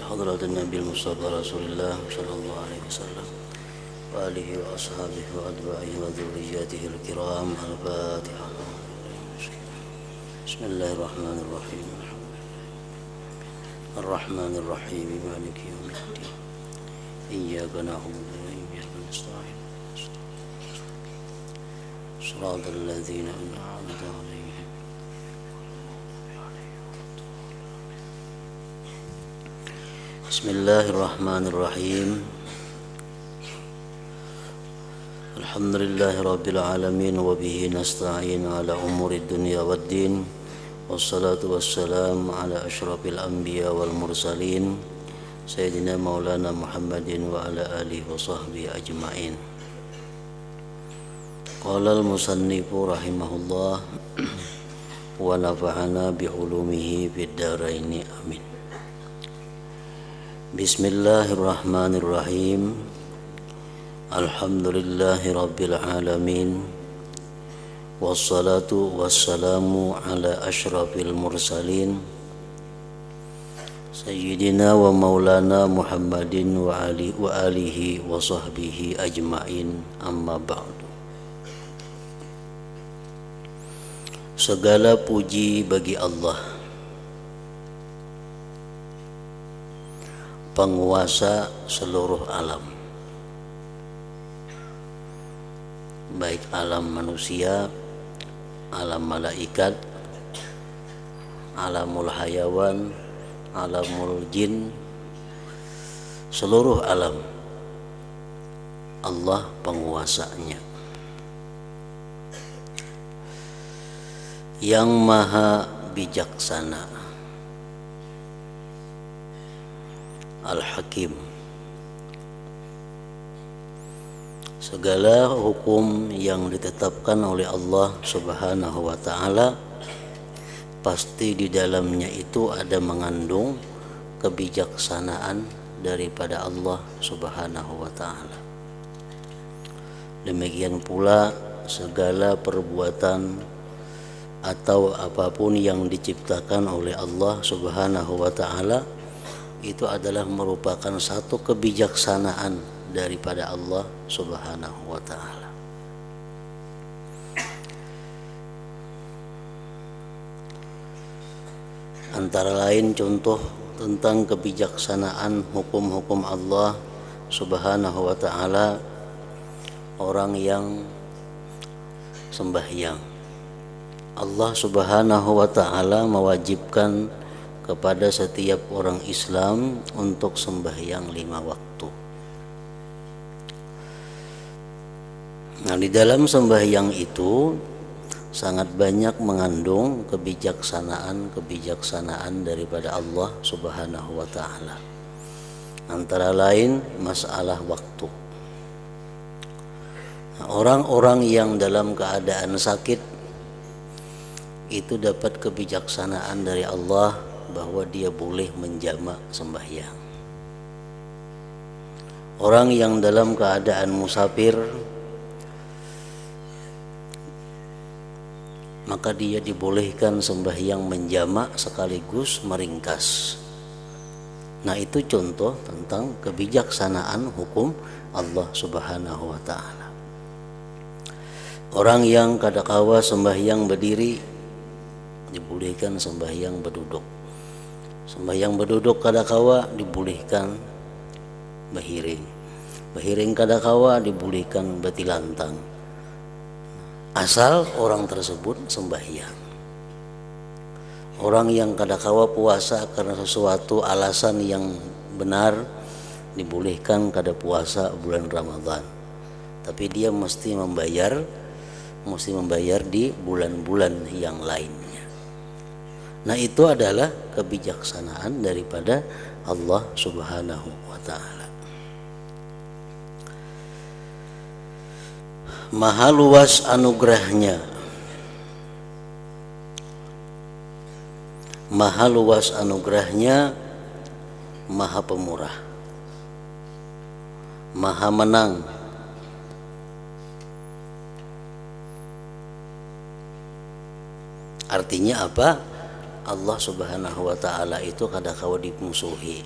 حضرة النبي المصطفى رسول الله صلى الله عليه وسلم وآله وأصحابه وأتباعه وذرياته الكرام. الفاتحة. بسم الله الرحمن الرحيم. الرحمن الرحيم مالك يوم الدين. إياك نعبد وإياك نستعين. صراط الذين أنعمت عليهم. بسم الله الرحمن الرحيم. الحمد لله رب العالمين وبه نستعين على أمور الدنيا والدين، والصلاة والسلام على أشرف الأنبياء والمرسلين سيدنا مولانا محمد وعلى آله وصحبه أجمعين. قال المصنف رحمه الله ونفعنا بعلومه في الدارين آمين. Bismillahirrahmanirrahim. Alhamdulillahi rabbil alamin. Wassalatu wassalamu ala ashrafil mursalin Sayyidina wa maulana Muhammadin wa alihi wa sahbihi ajma'in. Amma ba'du. Segala puji bagi Allah, penguasa seluruh alam, baik alam manusia, alam malaikat, alamul hayawan, alamul jin, seluruh alam Allah penguasanya, yang maha bijaksana, Al-Hakim. Segala hukum yang ditetapkan oleh Allah Subhanahu wa ta'ala pasti di dalamnya itu ada mengandung kebijaksanaan daripada Allah Subhanahu wa ta'ala. Demikian pula segala perbuatan atau apapun yang diciptakan oleh Allah Subhanahu wa ta'ala itu adalah merupakan satu kebijaksanaan daripada Allah Subhanahu wa ta'ala. Antara lain contoh tentang kebijaksanaan hukum-hukum Allah Subhanahu wa ta'ala, orang yang sembahyang. Allah Subhanahu wa ta'ala mewajibkan kepada setiap orang Islam untuk sembahyang 5 waktu. Nah, di dalam sembahyang itu sangat banyak mengandung kebijaksanaan daripada Allah Subhanahu wa ta'ala. Antara lain masalah waktu. Nah, orang-orang yang dalam keadaan sakit itu dapat kebijaksanaan dari Allah bahwa dia boleh menjamak sembahyang. Orang yang dalam keadaan musafir, maka dia dibolehkan sembahyang menjamak sekaligus meringkas. Nah, itu contoh tentang kebijaksanaan hukum Allah Subhanahu wa ta'ala. Orang yang kadangkala sembahyang berdiri dibolehkan sembahyang berduduk. Sembahyang berduduk kadangkala dibolehkan berhiring. Berhiring kadangkala dibolehkan bertilantang. Asal orang tersebut sembahyang. Orang yang kadangkala puasa karena sesuatu alasan yang benar dibolehkan kada puasa bulan Ramadan. Tapi dia mesti membayar di bulan-bulan yang lainnya. Nah, itu adalah kebijaksanaan daripada Allah Subhanahu wa ta'ala. Maha luas anugerahnya, maha luas anugerahnya, maha pemurah, maha menang, artinya apa? Allah subhanahu wa ta'ala itu kadakawa dimusuhi,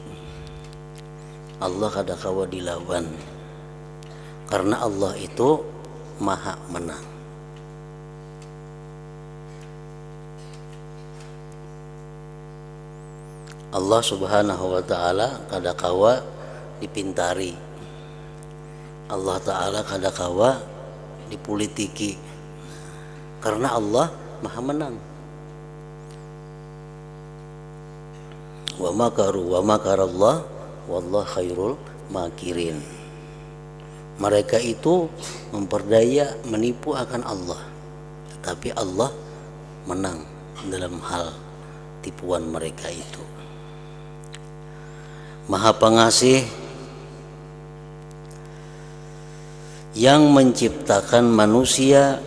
Allah kadakawa dilawan, karena Allah itu maha menang. Allah subhanahu wa ta'ala kadakawa dipintari, Allah ta'ala kadakawa dipolitiki, karena Allah maha menang. Wa makaru wa makarallah wallahu khairul makirin. Mereka itu memperdaya, menipu akan Allah, tetapi Allah menang dalam hal tipuan mereka itu. Maha Pengasih yang menciptakan manusia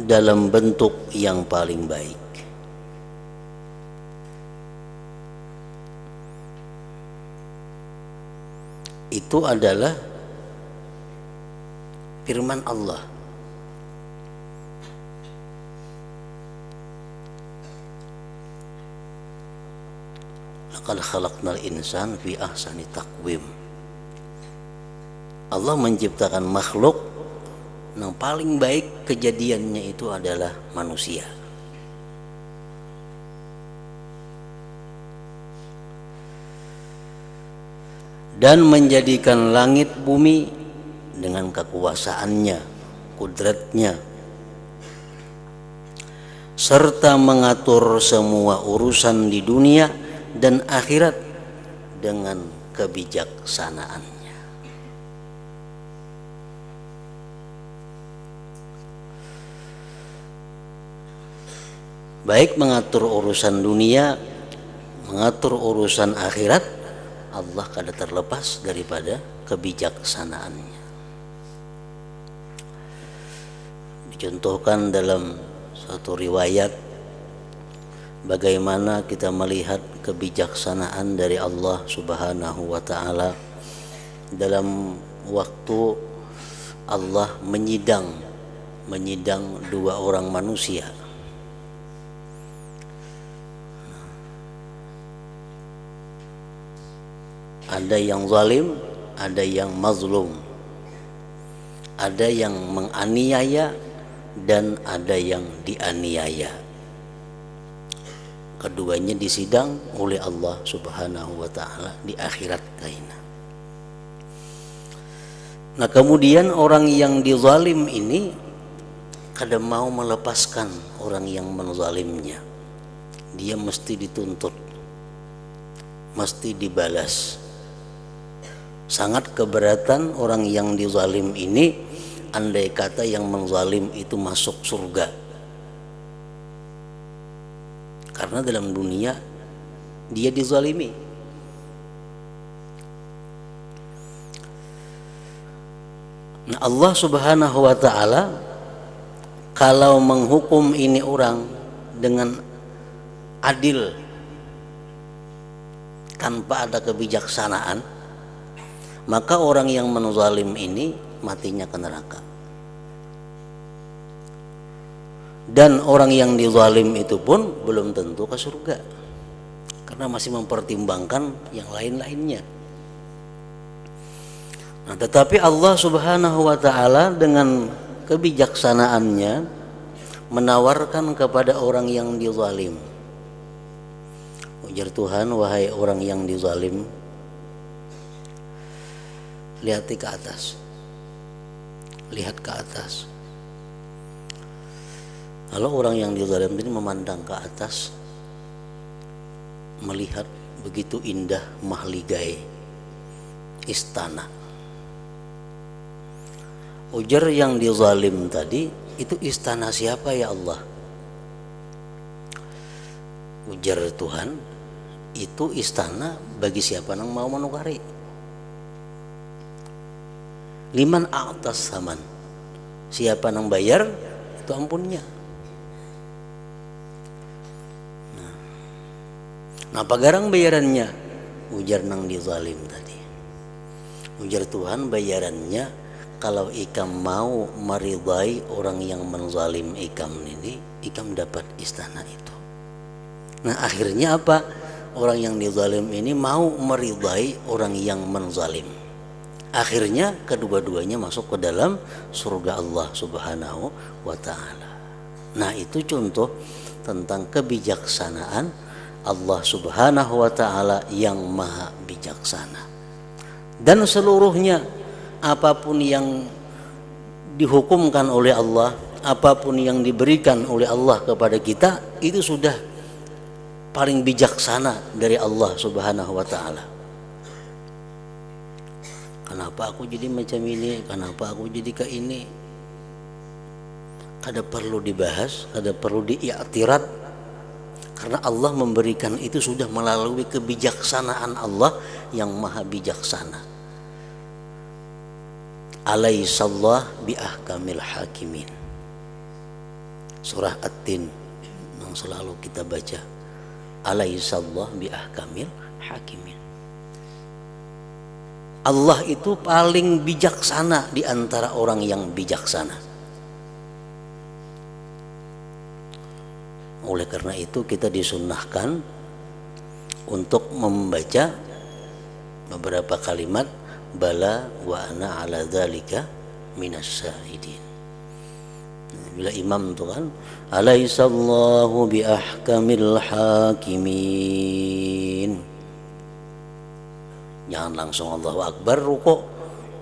dalam bentuk yang paling baik. Itu adalah firman Allah. Laqad khalaqnal insana fi ahsani taqwim. Allah menciptakan makhluk yang paling baik, kejadiannya itu adalah manusia. Dan menjadikan langit bumi dengan kekuasaannya, kudratnya, serta mengatur semua urusan di dunia dan akhirat dengan kebijaksanaannya. Baik mengatur urusan dunia, mengatur urusan akhirat, Allah kada terlepas daripada kebijaksanaannya. Dicontohkan dalam satu riwayat bagaimana kita melihat kebijaksanaan dari Allah Subhanahu wa ta'ala dalam waktu Allah menyidang dua orang manusia. Ada yang zalim, ada yang mazlum, ada yang menganiaya dan ada yang dianiaya. Keduanya disidang oleh Allah Subhanahu wa ta'ala di akhirat kaina. Nah, kemudian orang yang dizalim ini kada mau melepaskan orang yang menzalimnya. Dia mesti dituntut, mesti dibalas. Sangat keberatan orang yang dizalim ini andai kata yang menzalim itu masuk surga, karena dalam dunia dia dizalimi. Nah, Allah Subhanahu wa ta'ala kalau menghukum ini orang dengan adil tanpa ada kebijaksanaan, maka orang yang menzalim ini matinya ke neraka. Dan orang yang dizalim itu pun belum tentu ke surga, karena masih mempertimbangkan yang lain-lainnya. Nah, tetapi Allah Subhanahu wa ta'ala dengan kebijaksanaannya menawarkan kepada orang yang dizalim. Ujar Tuhan, wahai orang yang dizalim, lihat ke atas, lihat ke atas. Kalau orang yang dizalim ini memandang ke atas, melihat begitu indah mahligai istana. Ujar yang dizalim tadi, itu istana siapa ya Allah? Ujar Tuhan, itu istana bagi siapa yang mau menukari. Liman a'tas saman, siapa yang bayar itu ampunnya. Nah, pagarang bayarannya? Ujar nang dizalim tadi. Ujar Tuhan, bayarannya kalau ikam mau meridai orang yang menzalim ikam ini, ikam dapat istana itu. Nah akhirnya apa? Orang yang dizalim ini mau meridai orang yang menzalim. Akhirnya kedua-duanya masuk ke dalam surga Allah Subhanahu wa taala. Nah, itu contoh tentang kebijaksanaan Allah Subhanahu wa taala yang maha bijaksana. Dan seluruhnya apapun yang dihukumkan oleh Allah, apapun yang diberikan oleh Allah kepada kita, itu sudah paling bijaksana dari Allah Subhanahu wa taala. Kenapa aku jadi macam ini? Kenapa aku jadi kayak ini? Kada perlu dibahas, kada perlu diiktirat, karena Allah memberikan itu sudah melalui kebijaksanaan Allah yang maha bijaksana. Alaihissallah bi ahkamil hakimin. Surah At-Tin yang selalu kita baca. Alaihissallah bi ahkamil hakimin. Allah itu paling bijaksana di antara orang yang bijaksana. Oleh karena itu kita disunnahkan untuk membaca beberapa kalimat bala wa ana ala dzalika minas syahidin. Bila imam itu kan alaihissallahu bi ahkamil hakimin, jangan langsung Allahu Akbar rukuk,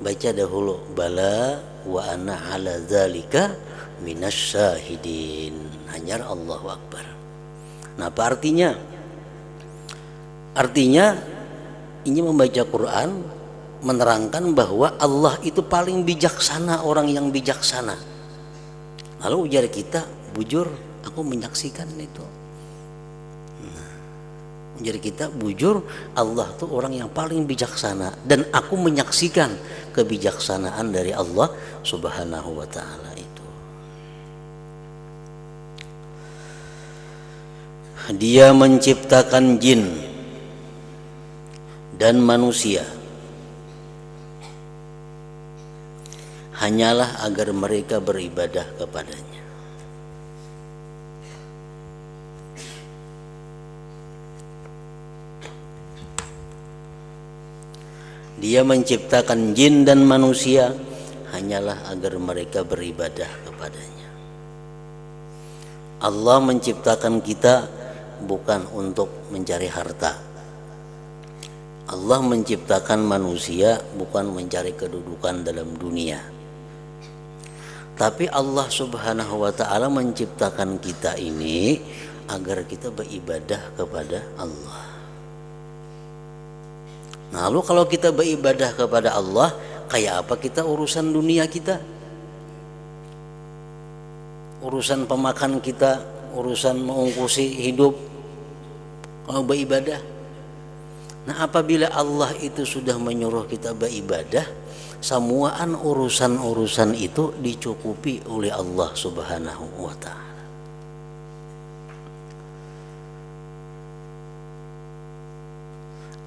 baca dahulu bala wa ana ala dzalika minasy syahidin, hanyar Allahu Akbar. Nah, apa artinya? Artinya ini membaca Quran menerangkan bahwa Allah itu paling bijaksana orang yang bijaksana. Lalu ujar kita, bujur aku menyaksikan itu. Jadi kita bujur Allah tuh orang yang paling bijaksana dan aku menyaksikan kebijaksanaan dari Allah Subhanahu wa taala itu. Dia menciptakan jin dan manusia hanyalah agar mereka beribadah kepadanya. Dia menciptakan jin dan manusia hanyalah agar mereka beribadah kepadanya. Allah menciptakan kita bukan untuk mencari harta. Allah menciptakan manusia bukan mencari kedudukan dalam dunia. Tapi Allah Subhanahu wa taala menciptakan kita ini agar kita beribadah kepada Allah. Nah, lalu kalau kita beribadah kepada Allah, kayak apa kita urusan dunia kita? Urusan pemakan kita, urusan mengungkusi hidup, kalau beribadah. Nah, apabila Allah itu sudah menyuruh kita beribadah, semuaan urusan-urusan itu dicukupi oleh Allah Subhanahu wa taala.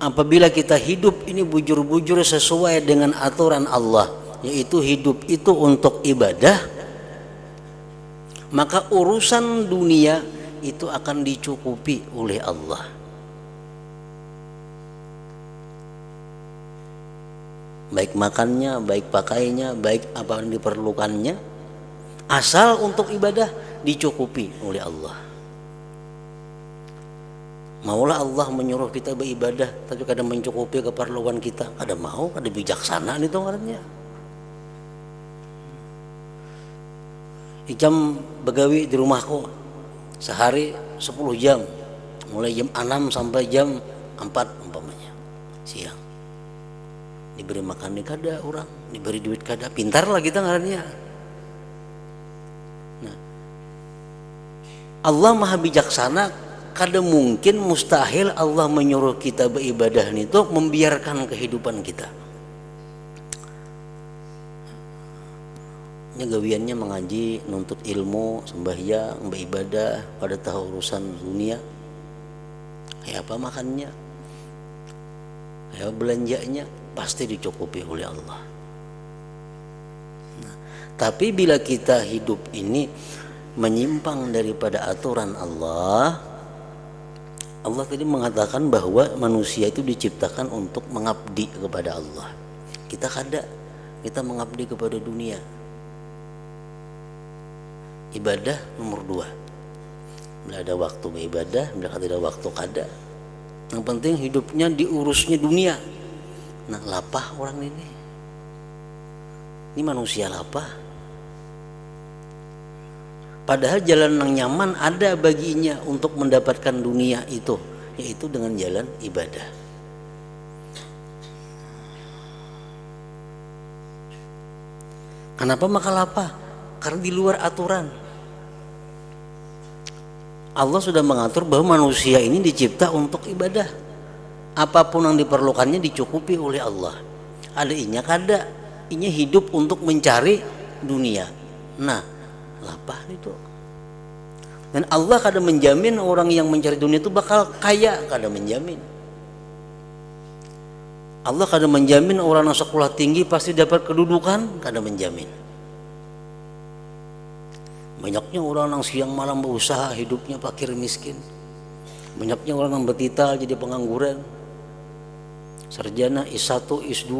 Apabila kita hidup ini bujur-bujur sesuai dengan aturan Allah, yaitu hidup itu untuk ibadah, maka urusan dunia itu akan dicukupi oleh Allah. Baik makannya, baik pakainya, baik apa yang diperlukannya, asal untuk ibadah dicukupi oleh Allah. Maulah Allah menyuruh kita beribadah, tapi kadang mencukupi keperluan kita. Ada mau, ada bijaksana itu orangnya. Jam begawi di rumahku sehari 10 jam, mulai jam 6 sampai jam 4 umpamanya siang. Diberi makan di kada orang, diberi duit kada, pintar lah kita ngarannya. Nah, Allah maha bijaksana. Kada mungkin, mustahil Allah menyuruh kita beribadah itu membiarkan kehidupan kita. Gawiannya mengaji, nuntut ilmu, sembahyang, beribadah, pada tahu urusan dunia. Kayak apa makannya, kayak belanjanya, pasti dicukupi oleh Allah. Nah, tapi bila kita hidup ini menyimpang daripada aturan Allah, Allah tadi mengatakan bahwa manusia itu diciptakan untuk mengabdi kepada Allah. Kita mengabdi kepada dunia. Ibadah nomor 2. Bila ada waktu beribadah, bila tidak ada waktu kada. Yang penting hidupnya diurusnya dunia. Nah, lapah orang ini. Ini manusia lapah. Padahal jalan yang nyaman ada baginya untuk mendapatkan dunia itu, yaitu dengan jalan ibadah. Kenapa maka lapah? Karena di luar aturan. Allah sudah mengatur bahwa manusia ini dicipta untuk ibadah. Apapun yang diperlukannya dicukupi oleh Allah. Ada inya kada, inya hidup untuk mencari dunia. Nah, lapah itu. Dan Allah kada menjamin orang yang mencari dunia itu bakal kaya, kada menjamin. Allah kada menjamin orang yang sekolah tinggi pasti dapat kedudukan, kada menjamin. Banyaknya orang yang siang malam berusaha hidupnya fakir miskin. Banyaknya orang yang bertital jadi pengangguran. Sarjana S1, S2.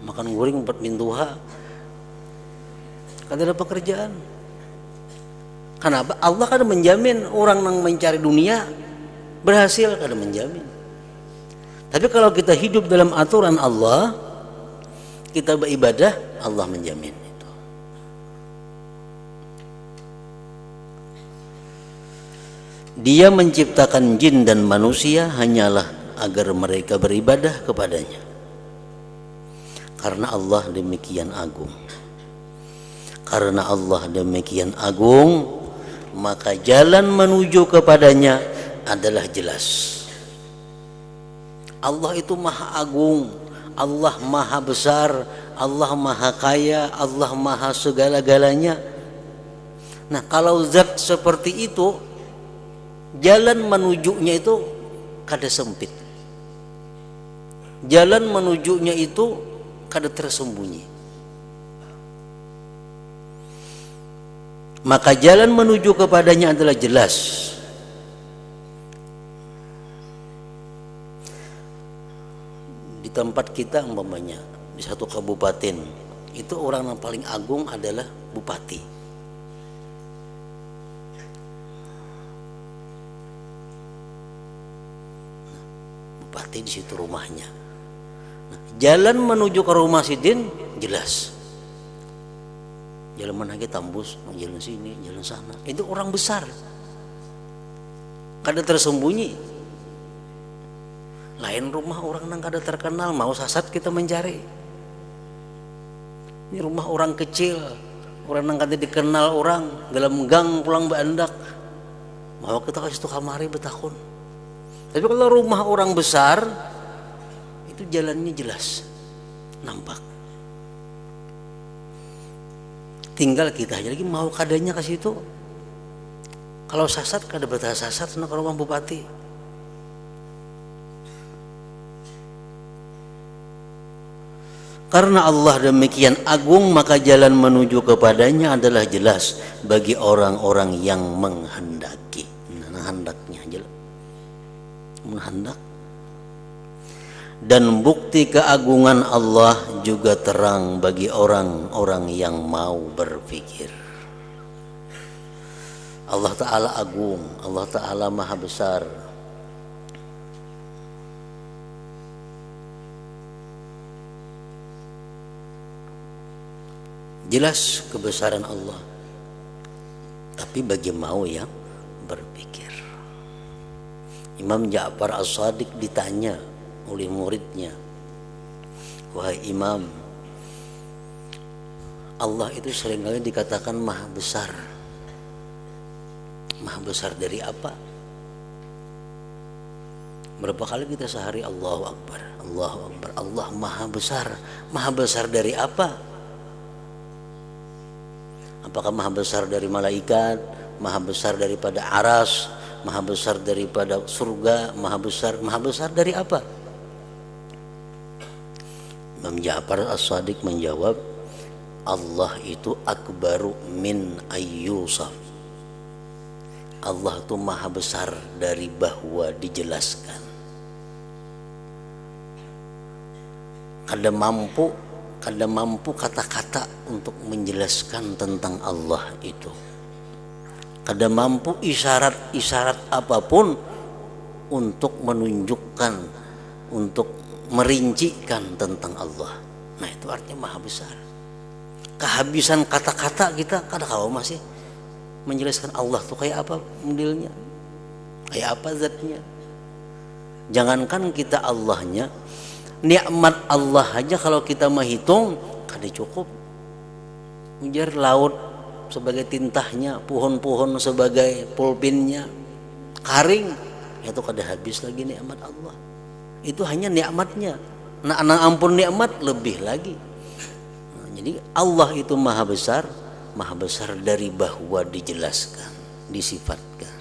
Makan goreng 4 mintuha. Kada ada pekerjaan. Kenapa? Allah kada menjamin orang yang mencari dunia berhasil, kada menjamin. Tapi kalau kita hidup dalam aturan Allah, kita beribadah, Allah menjamin itu. Dia menciptakan jin dan manusia hanyalah agar mereka beribadah kepadanya. Karena Allah demikian agung. Karena Allah demikian agung, maka jalan menuju kepadanya adalah jelas. Allah itu maha agung, Allah maha besar, Allah maha kaya, Allah maha segala-galanya. Nah, kalau zat seperti itu, jalan menujunya itu kada sempit. Jalan menujunya itu kada tersembunyi. Maka jalan menuju kepadanya adalah jelas. Di tempat kita umpamanya di satu kabupaten itu orang yang paling agung adalah bupati. Bupati di situ rumahnya. Nah, jalan menuju ke rumah Sidin jelas. Jalan mana kita tembus, jalan sini, jalan sana. Itu orang besar. Kada tersembunyi. Lain rumah orang yang kada terkenal, mau sasat kita mencari. Ini rumah orang kecil, orang yang kada dikenal orang, dalam gang pulang bandak. Mau kita kasih tuh kamari betakun. Tapi kalau rumah orang besar, itu jalannya jelas, nampak. Tinggal kita aja lagi mau kadanya ke situ. Kalau sasat kada betah sasat sana ke rumah bupati. Karena Allah demikian agung, maka jalan menuju kepadanya adalah jelas bagi orang-orang yang menghendaki. Nah, hendaknya jelas. Menghendak. Dan bukti keagungan Allah juga terang bagi orang-orang yang mau berpikir. Allah Ta'ala agung, Allah Ta'ala maha besar. Jelas kebesaran Allah. Tapi bagi mau yang berpikir. Imam Ja'far As-Shadiq ditanya oleh muridnya, wahai Imam, Allah itu seringkali dikatakan maha besar. Maha besar dari apa? Berapa kali kita sehari Allahu Akbar, Allahu Akbar, Allah maha besar. Maha besar dari apa? Apakah maha besar dari malaikat, maha besar daripada aras, maha besar daripada surga, maha besar dari apa? Imam Ja'far As-Shadiq menjawab, Allah itu akbaru min ayyusaf. Allah itu maha besar dari bahwa dijelaskan. Kada mampu kata-kata untuk menjelaskan tentang Allah itu. Kada mampu isyarat apapun untuk menunjukkan, untuk merincikan tentang Allah. Nah itu artinya maha besar. Kehabisan kata-kata kita kada kawa masih menjelaskan Allah tuh kayak apa modelnya, kayak apa zatnya. Jangankan kita Allahnya, nikmat Allah aja kalau kita menghitung kada cukup. Ujar laut sebagai tintahnya, pohon-pohon sebagai pulpinnya, karing itu kada habis lagi nikmat Allah. Itu hanya nikmatnya. Nah ampun nikmat lebih lagi. Nah, jadi Allah itu maha besar dari bahwa dijelaskan, disifatkan.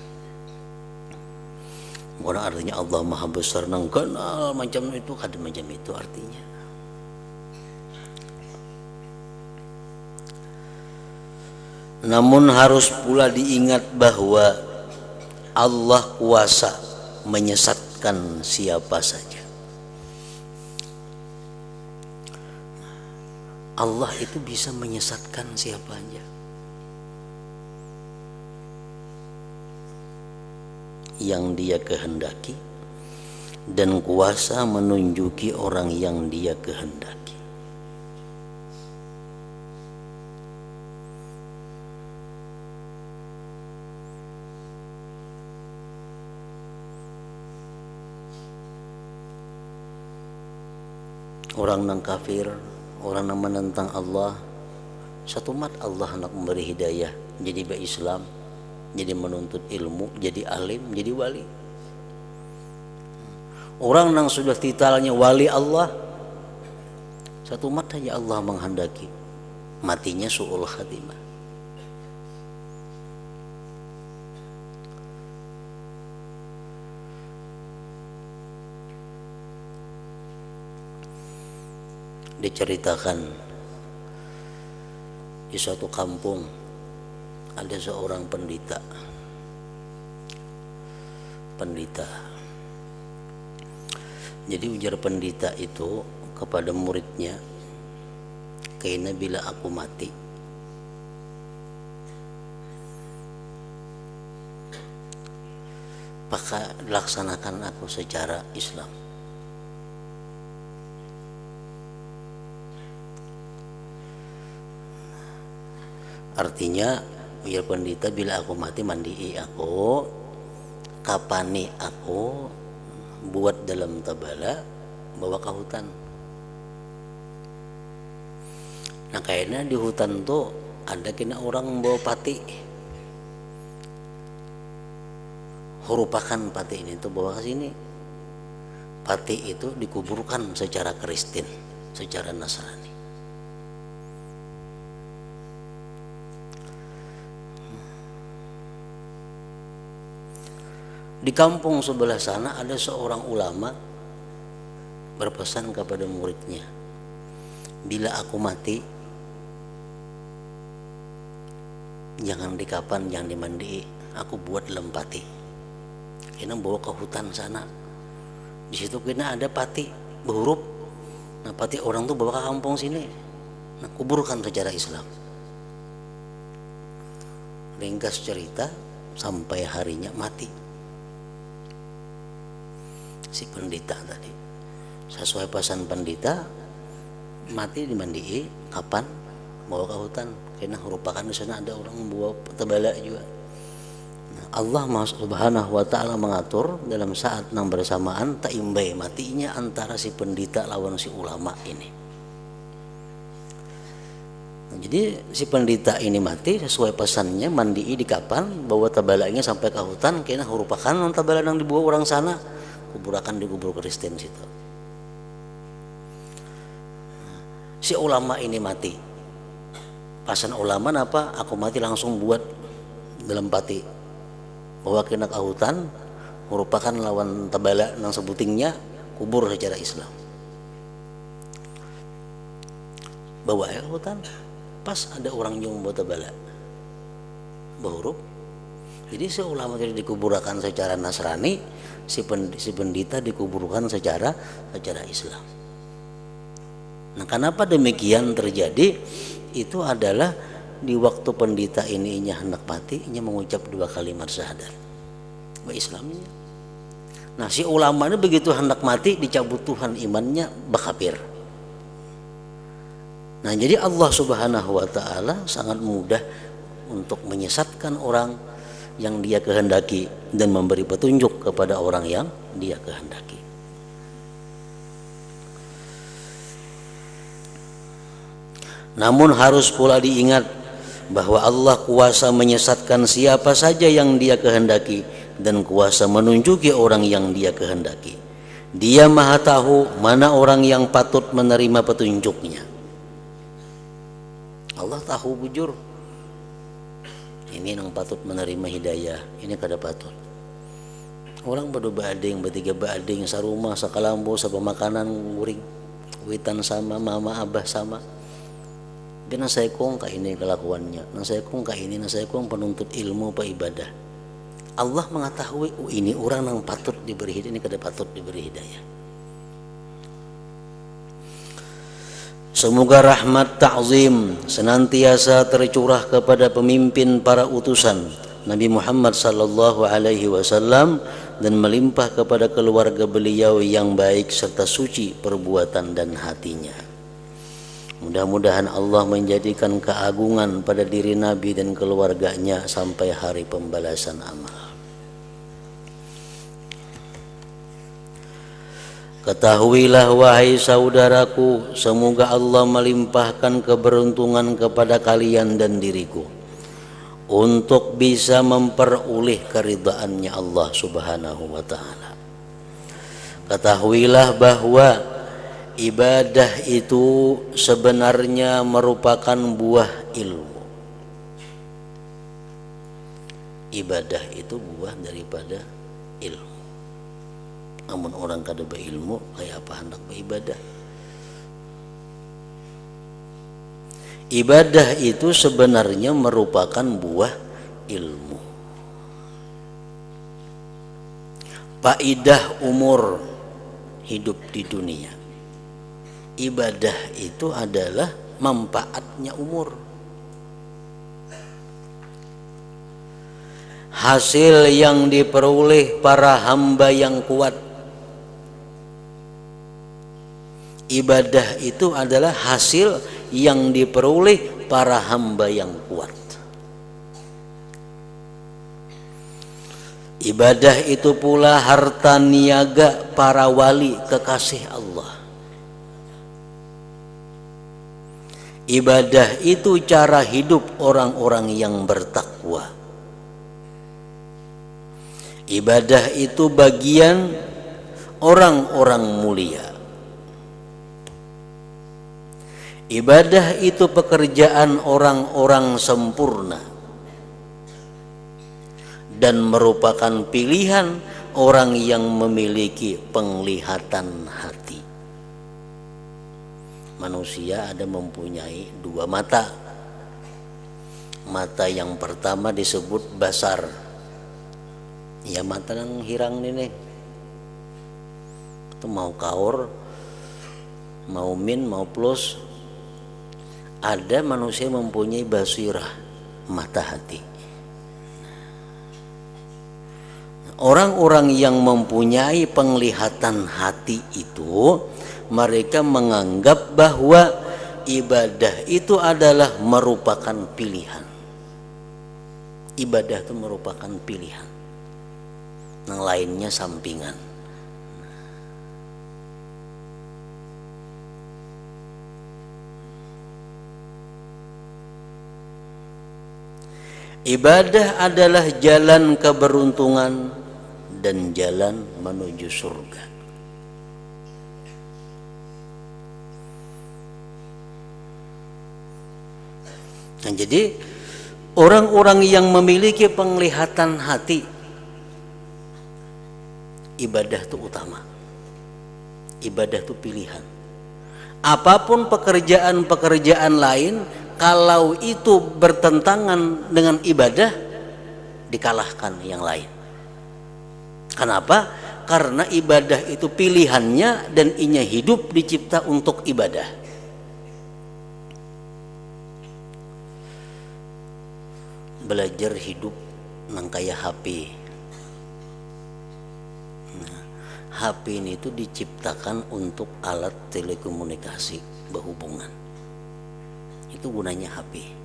Bukan artinya Allah maha besar nang kenal macam itu, kada macam itu artinya. Namun harus pula diingat bahwa Allah kuasa menyesatkan siapa saja. Allah itu bisa menyesatkan siapa saja yang Dia kehendaki, dan kuasa menunjuki orang yang Dia kehendaki. Orang nang kafir, orang nang menentang Allah, satu mat Allah nak memberi hidayah jadi berislam, jadi menuntut ilmu, jadi alim, jadi wali. Orang nang sudah titelnya wali Allah, satu mat saja Allah menghendaki matinya su'ul khatimah. Diceritakan di suatu kampung ada seorang pendeta. Jadi ujar pendeta itu kepada muridnya, "Kaina bila aku mati, maka laksanakan aku secara Islam." Artinya ya pendeta, bila aku mati mandi aku, kapani aku, buat dalam tabala, bawa ke hutan. Nah kayaknya di hutan tuh ada kena orang bawa pati, hurupakan pati ini tuh bawa ke sini. Pati itu dikuburkan secara Kristen, secara Nasrani. Di kampung sebelah sana ada seorang ulama berpesan kepada muridnya, "Bila aku mati, jangan dikapan, jangan dimandi, aku buat dalam pati. Kena bawa ke hutan sana. Di situ kena ada pati berhuruf. Nah pati orang tuh bawa ke kampung sini. Nah kuburkan secara Islam." Ringkas cerita, sampai harinya mati si pendeta tadi. Sesuai pesan pendeta, mati dimandi, kapan? Bawa ke hutan. Karena merupakan di sana ada orang bawa tebala juga. Nah, Allah Subhanahu wa taala mengatur dalam saat nang bersamaan tak imbai matinya antara si pendeta lawan si ulama ini. Nah, jadi si pendeta ini mati sesuai pesannya, mandi di kapan, bawa tebalanya sampai ke hutan, karena merupakan tebala yang dibawa orang sana. Kuburakan di kubur Kristen situ. Si ulama ini mati. Pasan ulama apa? Aku mati langsung buat dalam pati. Bawa kena ke hutan, merupakan lawan tabala nang sebutingnya, kubur secara Islam. Bawa ke hutan, pas ada orang yang membawa tabala. Bahuruf. Jadi si ulama itu dikuburkan secara Nasrani, si pendeta dikuburkan secara Islam. Nah, kenapa demikian terjadi? Itu adalah di waktu pendeta ini hendak mati, mengucap 2 kalimat syahadat Islamnya. Nah, si ulama ini begitu hendak mati dicabut Tuhan imannya, bakafir. Nah, jadi Allah Subhanahu wa taala sangat mudah untuk menyesatkan orang yang Dia kehendaki dan memberi petunjuk kepada orang yang Dia kehendaki. Namun harus pula diingat bahwa Allah kuasa menyesatkan siapa saja yang Dia kehendaki dan kuasa menunjuki orang yang Dia kehendaki. Dia Maha tahu mana orang yang patut menerima petunjuknya. Allah tahu bujur ini yang patut menerima hidayah, ini kada patut. Orang badu bading, bertiga bading, sarumah, sakalambo, sabamakanan guring, witan sama, mama abah sama. Bina saya kong ka ini kelakuannya, nang saya kong ka ini, nang saya kong penuntut ilmu pa ibadah. Allah mengetahui ini orang yang patut diberi hidayah, ini kada patut diberi hidayah. Semoga rahmat ta'zim senantiasa tercurah kepada pemimpin para utusan Nabi Muhammad sallallahu alaihi wasallam dan melimpah kepada keluarga beliau yang baik serta suci perbuatan dan hatinya. Mudah-mudahan Allah menjadikan keagungan pada diri Nabi dan keluarganya sampai hari pembalasan amal. Ketahuilah wahai saudaraku, semoga Allah melimpahkan keberuntungan kepada kalian dan diriku untuk bisa memperoleh keridhaannya Allah Subhanahu wa taala. Ketahuilah bahwa ibadah itu sebenarnya merupakan buah ilmu. Ibadah itu buah daripada ilmu. Namun orang kada berilmu, kayak apa hendak beribadah? Ibadah itu sebenarnya merupakan buah ilmu. Faidah umur hidup di dunia. Ibadah itu adalah manfaatnya umur. Hasil yang diperoleh para hamba yang kuat. Ibadah itu adalah hasil yang diperoleh para hamba yang kuat. Ibadah itu pula harta niaga para wali kekasih Allah. Ibadah itu cara hidup orang-orang yang bertakwa. Ibadah itu bagian orang-orang mulia. Ibadah itu pekerjaan orang-orang sempurna dan merupakan pilihan orang yang memiliki penglihatan hati. Manusia ada mempunyai 2 mata. Mata yang pertama disebut basar. Ya, mata yang hirang ini. Itu mau kaur, mau min, mau plus. Ada manusia mempunyai basirah, mata hati. Orang-orang yang mempunyai penglihatan hati itu, mereka menganggap bahwa ibadah itu adalah merupakan pilihan. Ibadah itu merupakan pilihan. Yang lainnya sampingan. Ibadah adalah jalan keberuntungan dan jalan menuju surga. Nah, jadi orang-orang yang memiliki penglihatan hati, ibadah itu utama. Ibadah itu pilihan. Apapun pekerjaan-pekerjaan lain, kalau itu bertentangan dengan ibadah, dikalahkan yang lain. Kenapa? Karena ibadah itu pilihannya dan inya hidup dicipta untuk ibadah. Belajar hidup nang kaya HP. Nah, HP ini itu diciptakan untuk alat telekomunikasi berhubungan. Itu gunanya HP.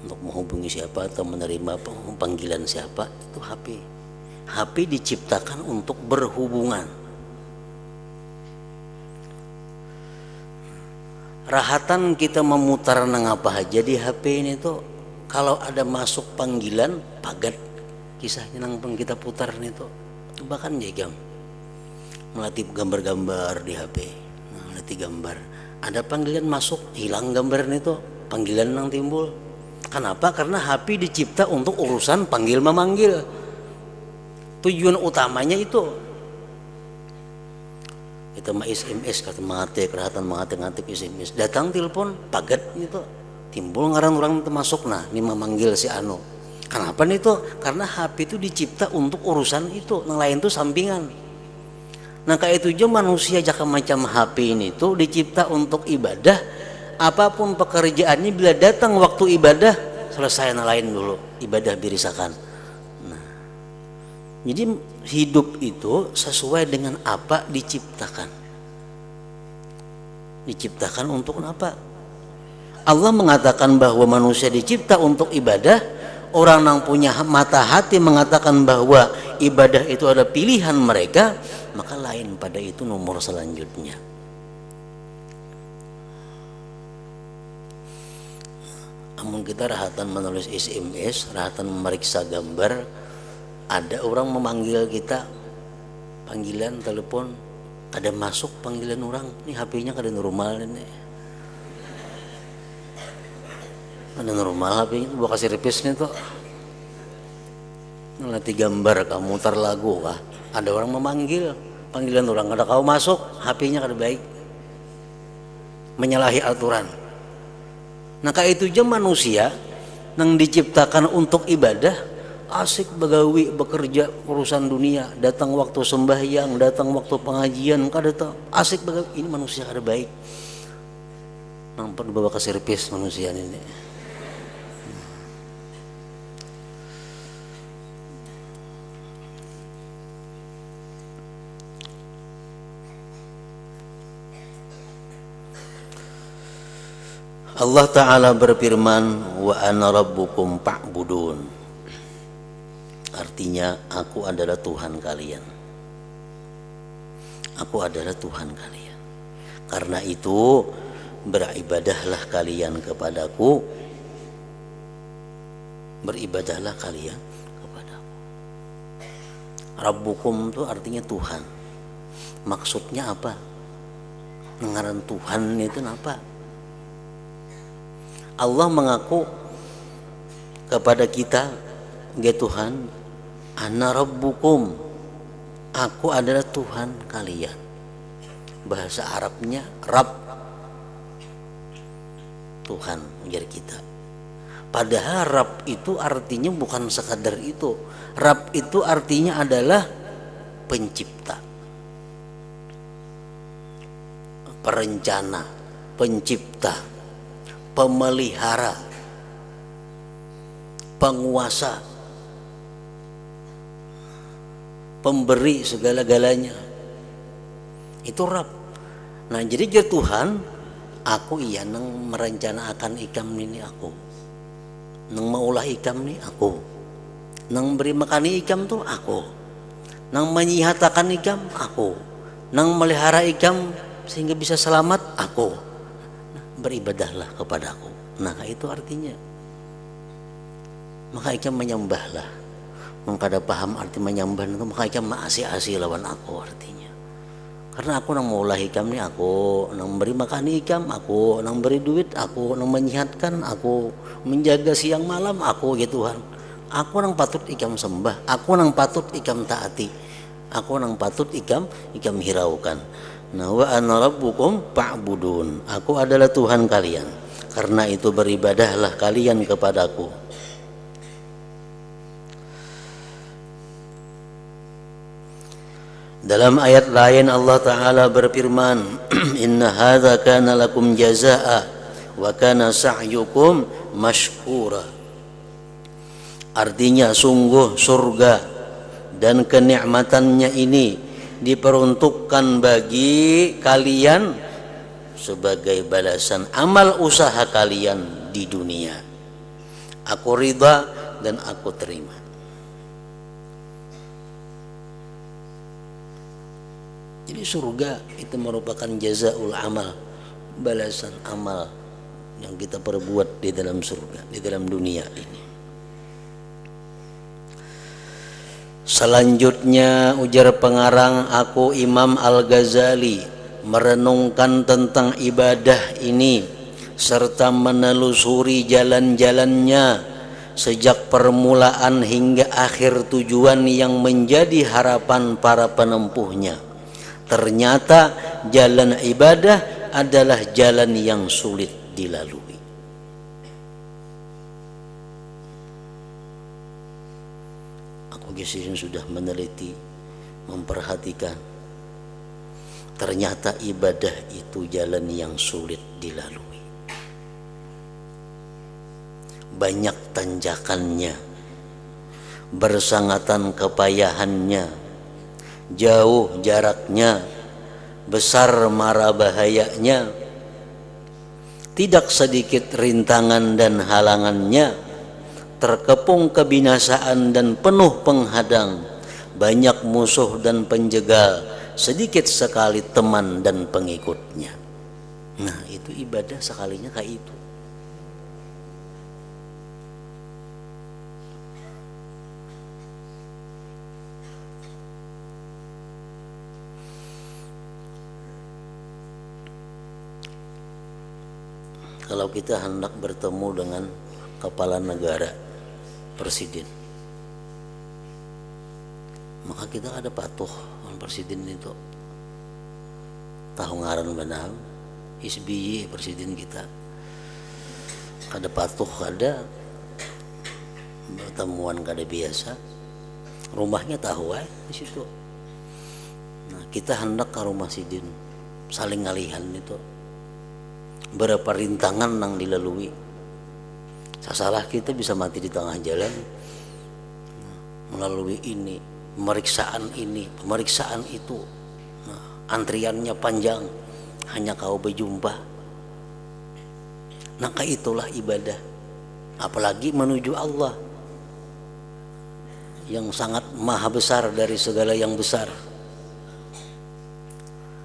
Untuk menghubungi siapa atau menerima panggilan siapa, itu HP. HP diciptakan untuk berhubungan. Rahatan kita memutar nang apa aja di HP ini tuh, kalau ada masuk panggilan pagat kisahnya nang kita putar nih tuh, bahkan jegam melatih gambar-gambar di HP, melatih gambar. Ada panggilan masuk hilang gambar nih tuh, panggilan nang timbul. Kenapa? Karena HP dicipta untuk urusan panggil memanggil. Tujuan utamanya itu. Kita mah SMS kata mengatik, rahatan mengatik SMS. Datang telepon pagat itu timbul ngaran orang itu masuk, nah ini memanggil si anu. Kenapa nih tuh? Karena HP itu dicipta untuk urusan itu, yang lain tuh sampingan. Nah kayak itu aja manusia jaka macam HP ini tuh dicipta untuk ibadah. Apapun pekerjaannya, bila datang waktu ibadah selesai yang lain dulu, ibadah birisakan. Nah, jadi hidup itu sesuai dengan apa diciptakan. Diciptakan untuk apa? Allah mengatakan bahwa manusia dicipta untuk ibadah. Orang yang punya mata hati mengatakan bahwa ibadah itu ada pilihan mereka, maka lain pada itu nomor selanjutnya. Namun kita rahatan menulis SMS, rahatan memeriksa gambar, ada orang memanggil kita, panggilan telepon, ada masuk panggilan orang, ini HP-nya kada normal ini. Ada normal HP-nya, buat kasih repis nih tuh. Ngelatih gambar, kamu mutar lagu, kah? Ada orang memanggil, panggilan orang, ada kau masuk, HP-nya kada baik, menyalahi aturan. Nah kayak itu aja manusia yang diciptakan untuk ibadah, asik begawi bekerja urusan dunia, datang waktu sembahyang, datang waktu pengajian, kada tahu asik begawi. Ini manusia kada baik. Nampak dibawa ke servis manusia ini. Allah Ta'ala berfirman, wa ana rabbukum fa'budun. Artinya aku adalah Tuhan kalian. Aku adalah Tuhan kalian. Karena itu beribadahlah kalian kepadaku. Beribadahlah kalian kepadaku. Rabbukum itu artinya Tuhan. Maksudnya apa? Ngaran Tuhan itu apa? Allah mengaku kepada kita, ya Tuhan, ana rabbukum, aku adalah Tuhan kalian. Bahasa Arabnya Rabb, Tuhan menjadi kita. Padahal Rabb itu artinya bukan sekadar itu. Rabb itu artinya adalah pencipta, perencana, pencipta, pemelihara, penguasa, pemberi segala-galanya. Itu Rabb. Nah jadi dia Tuhan, aku iya nang merencanakan ikam ini aku, nang maulah ikam ini aku, nang beri makan ikam tuh aku, nang menyihatakan ikam aku, nang melihara ikam sehingga bisa selamat aku. Beribadahlah kepadaku. Nah itu artinya, maka ikam menyembahlah. Maka ada paham arti menyembah itu, maka ikam maasi-asi lawan aku artinya. Karena aku nang maulah ikam ni aku, nang beri makan ikam aku, nang beri duit aku, nang menyihatkan aku, menjaga siang malam aku, ya Tuhan. Aku nang patut ikam sembah, aku nang patut ikam taati, aku nang patut ikam hiraukan. Nah wa ana rabbukum fa'budun, aku adalah Tuhan kalian, karena itu beribadahlah kalian kepadaku. Dalam ayat lain Allah Ta'ala berfirman, Inna hadza kana lakum jazaa wa kana sa'yukum mashkura. Artinya sungguh surga dan kenikmatannya ini diperuntukkan bagi kalian sebagai balasan amal usaha kalian di dunia. Aku ridha dan aku terima. Jadi surga itu merupakan jazaul amal, balasan amal yang kita perbuat di dalam surga, di dalam dunia ini. Selanjutnya ujar pengarang, aku Imam Al-Ghazali merenungkan tentang ibadah ini serta menelusuri jalan-jalannya sejak permulaan hingga akhir tujuan yang menjadi harapan para penempuhnya. Ternyata jalan ibadah adalah jalan yang sulit dilalui. Aku gesehen sudah meneliti, memperhatikan. Ternyata ibadah itu jalan yang sulit dilalui. Banyak tanjakannya, bersangatan kepayahannya, jauh jaraknya, besar mara bahayanya, tidak sedikit rintangan dan halangannya, terkepung kebinasaan dan penuh penghadang, banyak musuh dan penjegal, sedikit sekali teman dan pengikutnya. Nah, itu ibadah sekalinya kayak itu. Kalau kita hendak bertemu dengan kepala negara, presiden, maka kita ada patuh dengan presiden itu. Tahu ngaran benar, SBY presiden kita. Kada patuh kada, pertemuan kada biasa, rumahnya tahu di situ. Nah, kita hendak ke rumah presiden, saling ngalihan itu. Berapa rintangan yang dilalui. Salah kita bisa mati di tengah jalan melalui ini, pemeriksaan ini, pemeriksaan itu. Nah, antriannya panjang, hanya kau berjumpa. Maka itulah ibadah. Apalagi menuju Allah yang sangat maha besar dari segala yang besar.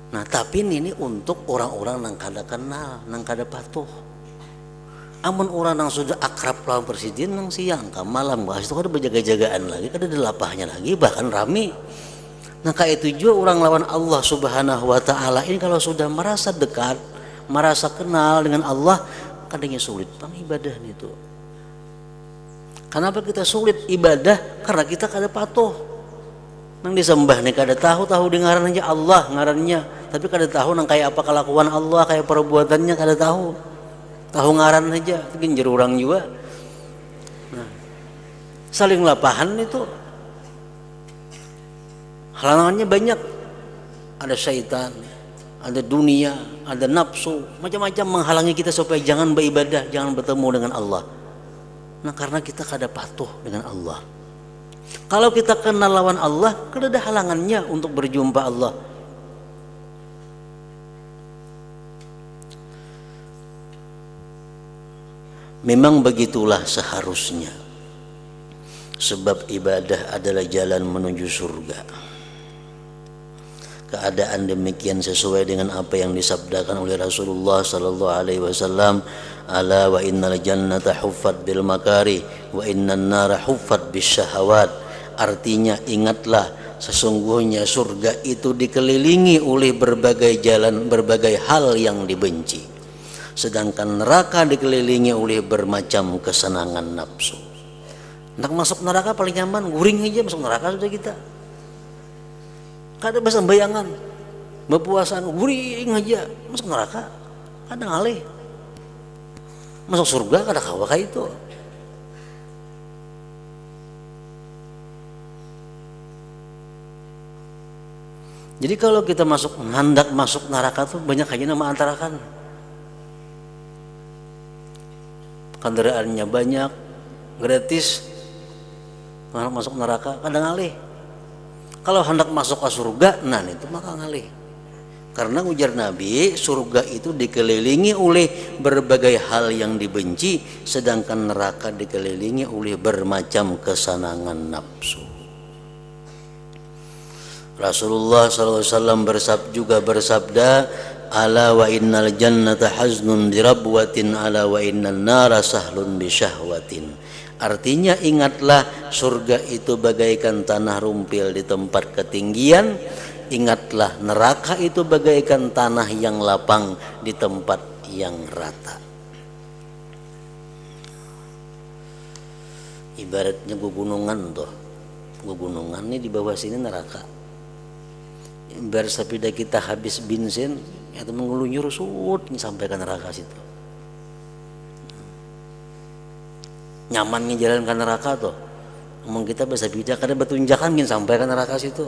Nah, tapi ini untuk orang-orang yang kada kenal, yang kada patuh. Amun orang yang sudah akrab lawan presiden yang siang ke malam, bahas itu kada berjaga-jagaan lagi, kada ada lapahnya lagi, bahkan rame. Nah, kayak itu juga orang lawan Allah Subhanahu wa Ta'ala ini kalau sudah merasa dekat, merasa kenal dengan Allah, kadangnya sulit bang ibadah itu. Kenapa kita sulit ibadah? Karena kita kada patuh. Nang disembah nih kada tahu dengaran aja Allah ngarannya, tapi kada tahu nang kayak apa kelakuan Allah, kayak perbuatannya kada tahu. Tahu ngaran aja, mungkin jeru orang juga. Nah, saling lapahan itu halangannya banyak. Ada syaitan, ada dunia, ada nafsu, macam-macam menghalangi kita supaya jangan beribadah, jangan bertemu dengan Allah. Nah, karena kita kada patuh dengan Allah. Kalau kita kenal lawan Allah, kada ada halangannya untuk berjumpa Allah. Memang begitulah seharusnya. Sebab ibadah adalah jalan menuju surga. Keadaan demikian sesuai dengan apa yang disabdakan oleh Rasulullah sallallahu alaihi wasallam, ala wa innal jannata huffat bil makari wa innan nara huffat bis syahawat. Artinya ingatlah sesungguhnya surga itu dikelilingi oleh berbagai jalan, berbagai hal yang dibenci, sedangkan neraka dikelilingi oleh bermacam kesenangan nafsu. Nak masuk neraka paling nyaman, guring aja masuk neraka sudah kita. Kada bahasa bayangan, berpuasaan guring aja masuk neraka, kada ngalih. Masuk surga kada kawa kayak itu. Jadi kalau kita hendak masuk neraka tuh banyak aja nama antarakan. Kendaraannya banyak, gratis. Kalau masuk neraka kadang ngalih. Kalau hendak masuk ke surga, nah itu maka ngalih. Karena ujar Nabi, surga itu dikelilingi oleh berbagai hal yang dibenci, sedangkan neraka dikelilingi oleh bermacam kesenangan nafsu. Rasulullah SAW bersabda, ala wa innal jannata haznun dirabwatin ala wa innan nara sahlun bisyahwatin. Artinya ingatlah, surga itu bagaikan tanah rumpil di tempat ketinggian. Ingatlah, neraka itu bagaikan tanah yang lapang di tempat yang rata. Ibaratnya gunungan tuh. Gunungan ini di bawah sini neraka. Ibarat sepeda kita habis bensin, itu mengelunyur sampai ke neraka situ. Nyamannya jalan ke neraka tuh. Ngomong kita bisa beda kada betunjakan sampai ke neraka situ.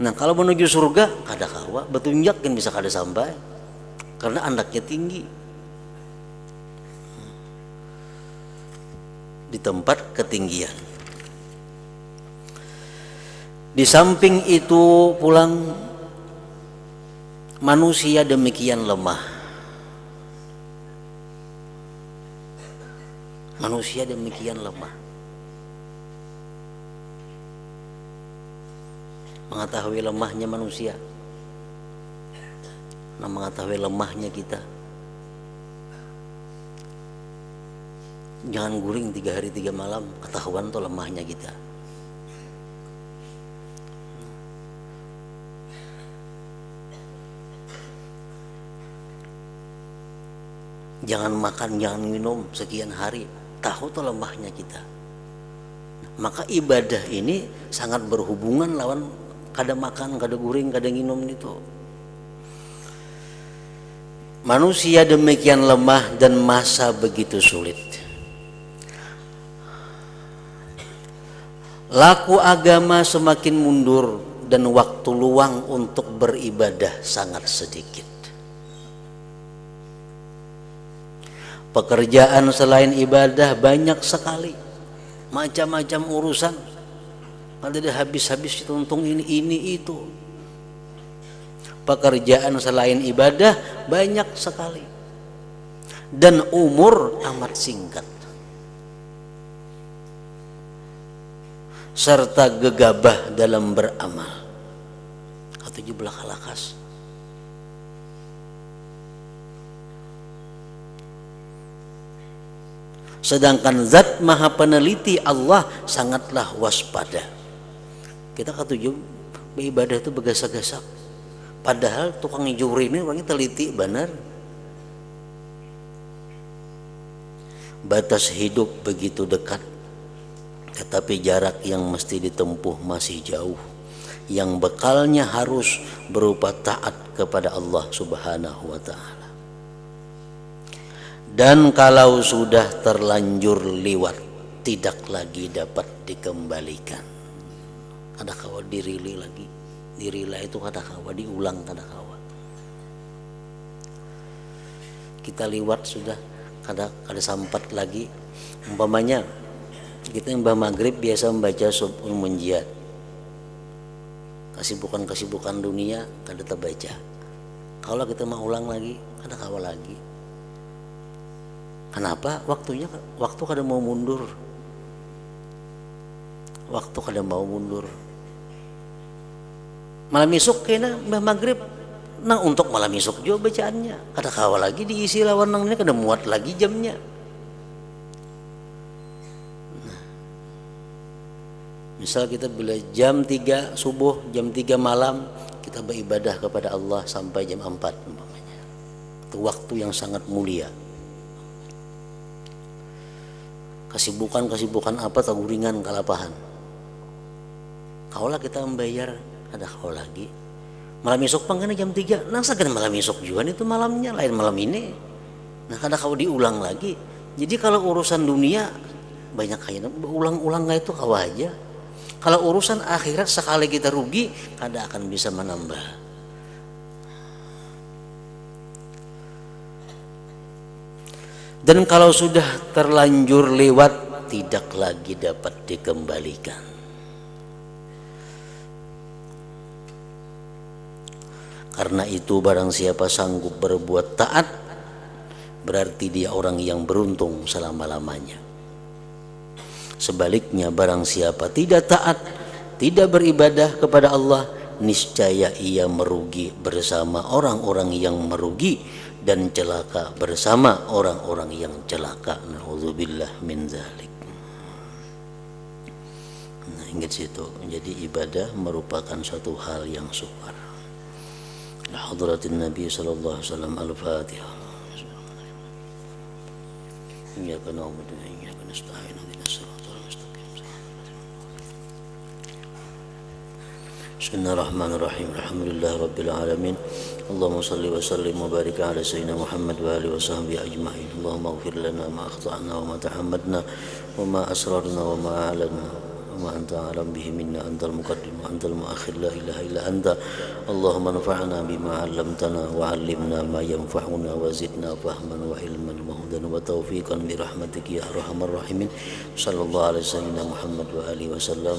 Nah kalau menuju surga kada kawa betunjak bisa kada sampai karena andaknya tinggi di tempat ketinggian. Di samping itu pulang manusia demikian lemah. Manusia demikian lemah. Mengetahui lemahnya manusia, nah mengetahui lemahnya kita. Jangan guring 3 hari 3 malam, ketahuan tuh lemahnya kita. Jangan makan, jangan minum sekian hari, tahu tuh lemahnya kita. Maka ibadah ini sangat berhubungan lawan kada makan, kada guring, kada minum itu. Manusia demikian lemah dan masa begitu sulit. Laku agama semakin mundur dan waktu luang untuk beribadah sangat sedikit. Pekerjaan selain ibadah banyak sekali, macam-macam urusan. Ada habis-habis untung ini itu. Pekerjaan selain ibadah banyak sekali. Dan umur amat singkat. Serta gegabah dalam beramal. Kata belah kalakas. Sedangkan zat maha peneliti Allah sangatlah waspada. Kita ketujuh beribadah itu bergasak-gasak. Padahal tukang juri ini orangnya teliti benar. Batas hidup begitu dekat, tetapi jarak yang mesti ditempuh masih jauh. Yang bekalnya harus berupa taat kepada Allah Subhanahu wa Ta'ala. Dan kalau sudah terlanjur liwat, tidak lagi dapat dikembalikan. Kada kawa dirili lagi. Dirila itu kada kawa diulang, kada kawa. Kita liwat sudah kada sampat lagi. Umpamanya kita mbah maghrib biasa membaca subul munjiat. Kesibukan dunia kada terbaca. Kalau kita mau ulang lagi, kada kawa lagi. Kenapa? Waktu kada mau mundur. Waktu kada mau mundur. Malam isuk kena mbah maghrib. Nah untuk malam isuk juga bacaannya. Kada kawa lagi diisi lawan nang ini kada muat lagi jamnya. Nah, misal kita bila jam 3 subuh, jam 3 malam kita beribadah kepada Allah sampai jam 4 umpamanya. Itu waktu yang sangat mulia. Kesibukan apa taguringan kalapahan. Kaulah kita membayar ada kau lagi. Malam esok panggana jam 3. Nah sagan malam esok juga itu malamnya lain malam ini. Nah kada kau diulang lagi. Jadi kalau urusan dunia banyak kayaknya ulang-ulang itu kau aja. Kalau urusan akhirat sekali kita rugi, kada akan bisa menambah. Dan kalau sudah terlanjur lewat, tidak lagi dapat dikembalikan. Karena itu barang siapa sanggup berbuat taat, berarti dia orang yang beruntung selama-lamanya. Sebaliknya barang siapa tidak taat, tidak beribadah kepada Allah, niscaya ia merugi bersama orang-orang yang merugi dan celaka bersama orang-orang yang celaka. Na'udzubillah min dzalik. Nah, ingat situ. Jadi ibadah merupakan suatu hal yang sukar. Hadratin Nabi sallallahu alaihi wasallam. Al-Fatihah. Iyyaka na'budu wa iyyaka nasta'in. Ihdinas siratal mustaqim. Bismillahirrahmanirrahim. Alhamdulillahi rabbil alamin. Allahumma shalli wa sallim wa barik ala sayyidina Muhammad wa alihi wa sahbihi ajma'in. Allahumma ighfir lana ma akhta'na wa ma tahammadna wa ma asrarna wa ma a'lanna wa anta a'lam bihi minna, antal muqaddim wa antal muakhir, la ilaha illa anta. Allahumma anfa'na bima 'allamtana wa 'allimna ma yanfa'una wa zidna fahman wa ilman wa hudan wa taufiqan bi rahmatika ya arhamar rahimin. Sallallahu alaihi wasallam Muhammad wa alihi wasallam.